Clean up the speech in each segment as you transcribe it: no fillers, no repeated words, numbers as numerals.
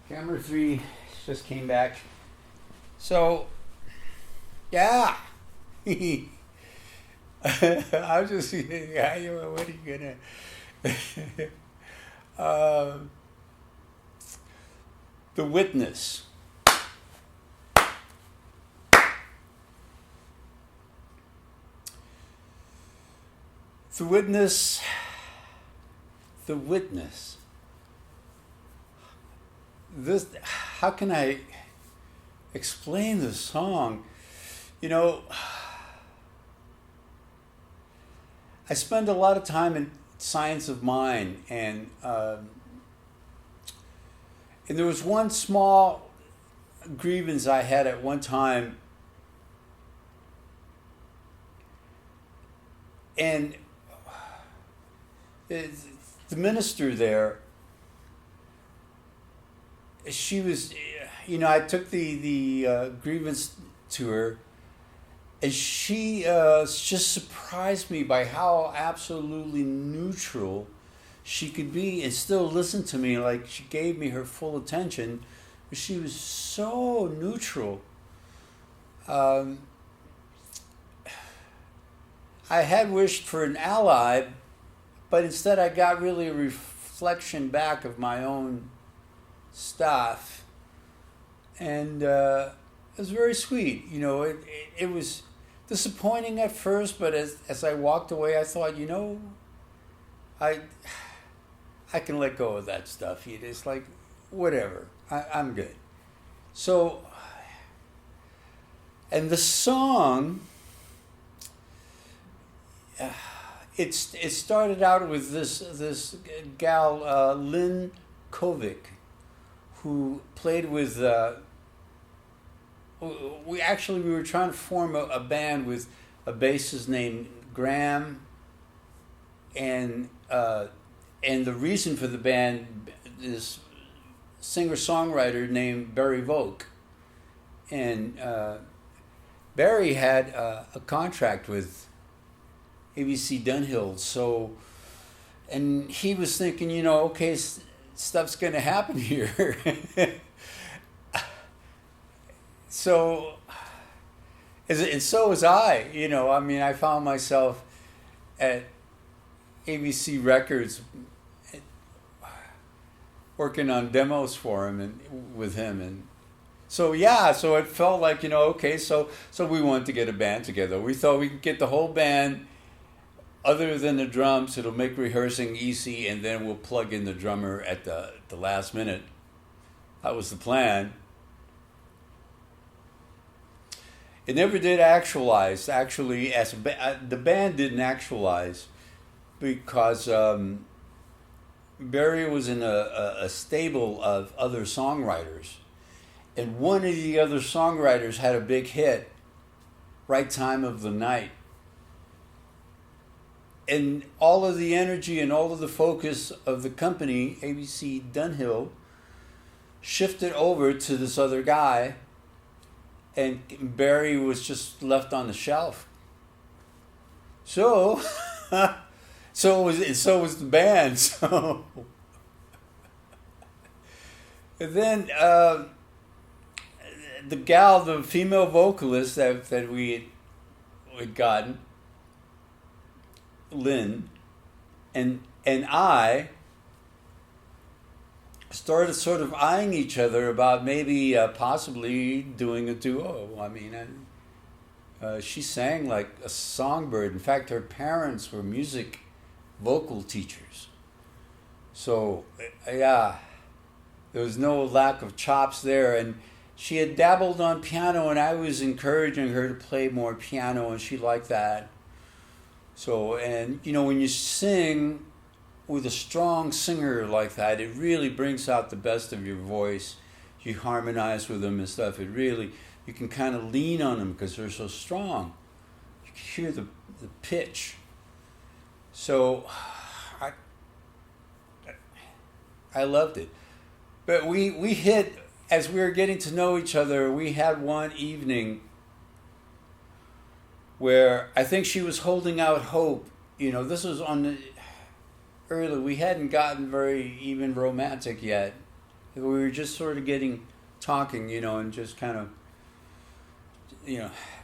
Camera 3 just came back. So, yeah. I was just, yeah, what are you gonna? uh, the Witness. The Witness. The Witness. This, how can I explain the song? You know, I spend a lot of time in science of mind, and there was one small grievance I had at one time, and the minister there, she was, I took the grievance to her, and she just surprised me by how absolutely neutral she could be and still listen to me. Like, she gave me her full attention, but she was so neutral. I had wished for an ally, but instead I got really a reflection back of my own stuff, and it was very sweet. It was disappointing at first, but as I walked away, I thought, I can let go of that stuff. It's like, whatever, I'm good. So, and the song, it started out with this gal, Lynn Kovic, who played with, we were trying to form a band with a bassist named Graham, and the reason for the band is singer-songwriter named Barry Volk. And Barry had a contract with ABC Dunhill, so, and he was thinking, okay, stuff's going to happen here. So, and so was I. I found myself at ABC Records working on demos for him and with him, and so it felt like, okay, so we wanted to get a band together. We thought we could get the whole band. Other than the drums, it'll make rehearsing easy, and then we'll plug in the drummer at the last minute. That was the plan. It never did actualize. Actually, the band didn't actualize because Barry was in a stable of other songwriters, and one of the other songwriters had a big hit, Right Time of the Night. And all of the energy and all of the focus of the company, ABC Dunhill, shifted over to this other guy, and Barry was just left on the shelf. So, so was the band. So, and then the gal, the female vocalist that we had gotten, Lynn, and I started sort of eyeing each other about maybe possibly doing a duo. She sang like a songbird. In fact, her parents were music vocal teachers. So, yeah, there was no lack of chops there. And she had dabbled on piano, and I was encouraging her to play more piano, and she liked that. So, and when you sing with a strong singer like that, it really brings out the best of your voice. You harmonize with them and stuff. It really, you can kind of lean on them because they're so strong. You can hear the pitch. So, I loved it. But we hit, as we were getting to know each other, we had one evening where I think she was holding out hope. This was on the early. We hadn't gotten very even romantic yet. We were just sort of talking, and just kind of,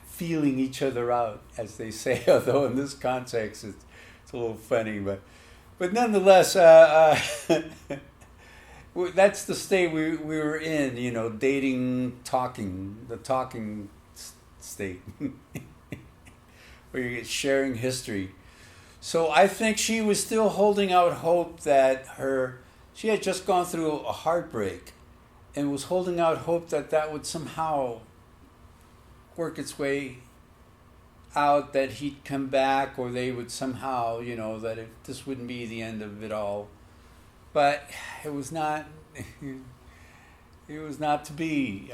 feeling each other out, as they say. Although in this context, it's a little funny, but nonetheless, that's the state we were in, dating, talking, the talking state, where you're sharing history. So I think she was still holding out hope that she had just gone through a heartbreak, and was holding out hope that would somehow work its way out, that he'd come back, or they would somehow, that this wouldn't be the end of it all. But it was not. It was not to be.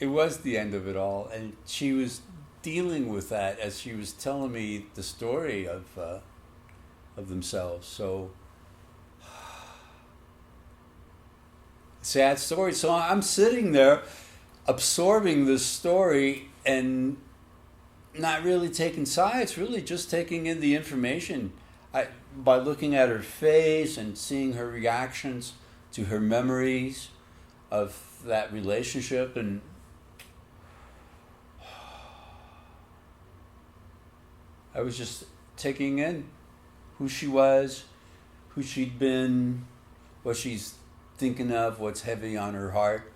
It was the end of it all, and she was dealing with that as she was telling me the story of themselves. So sad story. So I'm sitting there absorbing this story and not really taking sides, really just taking in the information. By looking at her face and seeing her reactions to her memories of that relationship, and I was just taking in who she was, who she'd been, what she's thinking of, what's heavy on her heart.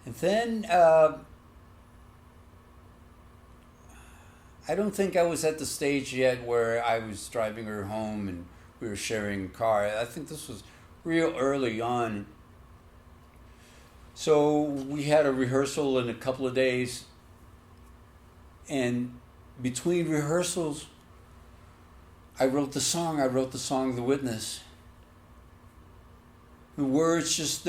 And then I don't think I was at the stage yet where I was driving her home and we were sharing a car. I think this was real early on. So we had a rehearsal in a couple of days, and between rehearsals, I wrote the song, The Witness. The words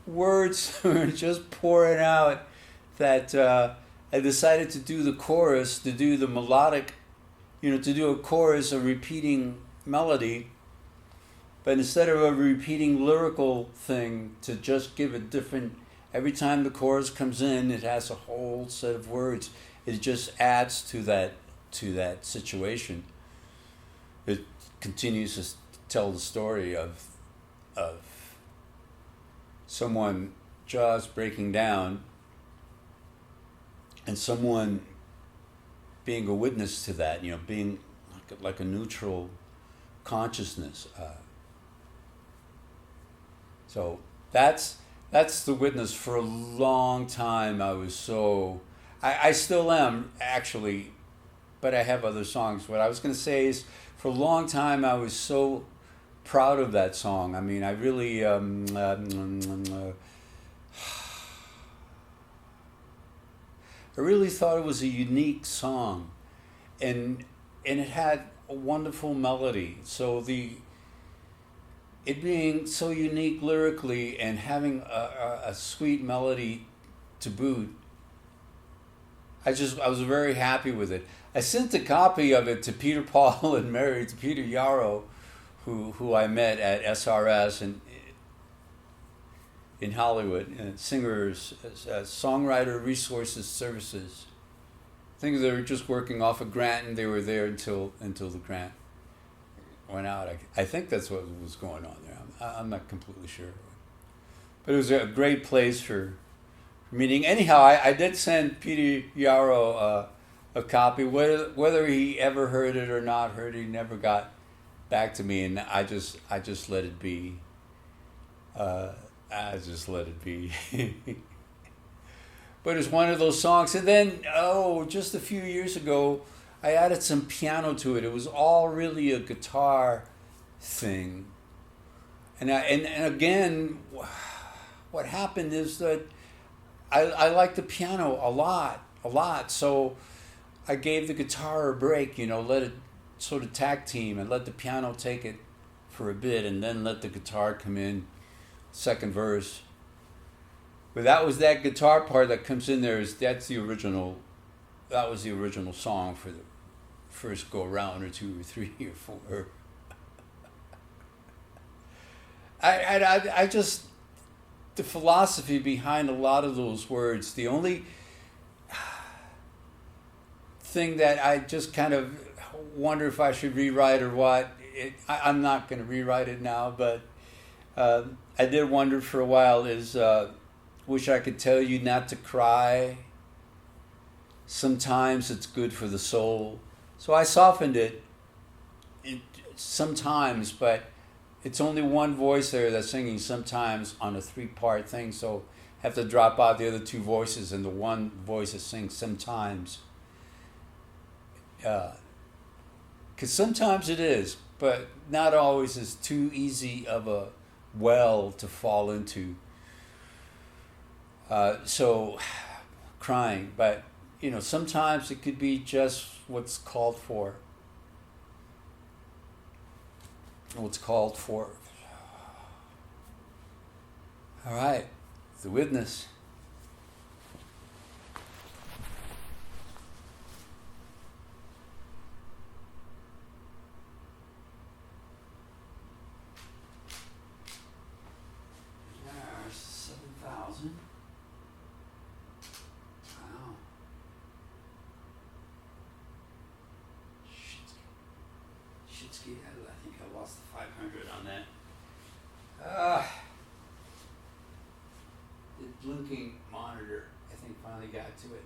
words were just pouring out that I decided to do the chorus, to do the melodic, to do a chorus, a repeating melody, but instead of a repeating lyrical thing, to just give a different, every time the chorus comes in, it has a whole set of words. It just adds to that situation. It continues to tell the story of someone just breaking down, and someone being a witness to that, being like a neutral consciousness. So that's the witness. For a long time, I was I still am, actually, but I have other songs. What I was going to say is, for a long time, I was so proud of that song. I mean, I really... I really thought it was a unique song, and it had a wonderful melody. So it being so unique lyrically and having a sweet melody to boot, I was very happy with it. I sent a copy of it to Peter, Paul, and Mary, to Peter Yarrow, who I met at SRS and in Hollywood, singers, songwriter resources services. I think they were just working off a grant, and they were there until the grant went out. I think that's what was going on there. I'm not completely sure, but it was a great place for meeting. Anyhow, I did send Peter Yarrow a copy. Whether he ever heard it or not heard it, he never got back to me, and I just let it be. I just let it be. But it's one of those songs. And then, just a few years ago, I added some piano to it. It was all really a guitar thing. And again, what happened is that I like the piano a lot. So I gave the guitar a break, let it sort of tag team, and let the piano take it for a bit, and then let the guitar come in. Second verse, but that was that guitar part that comes in there. That was the original song for the first go around, or 2 or 3 or 4. I just, the philosophy behind a lot of those words, the only thing that I just kind of wonder if I should rewrite or what. I'm not going to rewrite it now, but I did wonder for a while is wish I could tell you not to cry. Sometimes it's good for the soul. So I softened it sometimes, but it's only one voice there that's singing sometimes on a 3-part thing, so I have to drop out the other 2 voices and the one voice that sings sometimes. Because sometimes it is, but not always is too easy of a well to fall into. So crying, but sometimes it could be just what's called for. What's called for. All right, the witness. There's 7,000. Wow. Shitsky, I think I lost the 500 on that. The blinking monitor, I think, finally got to it.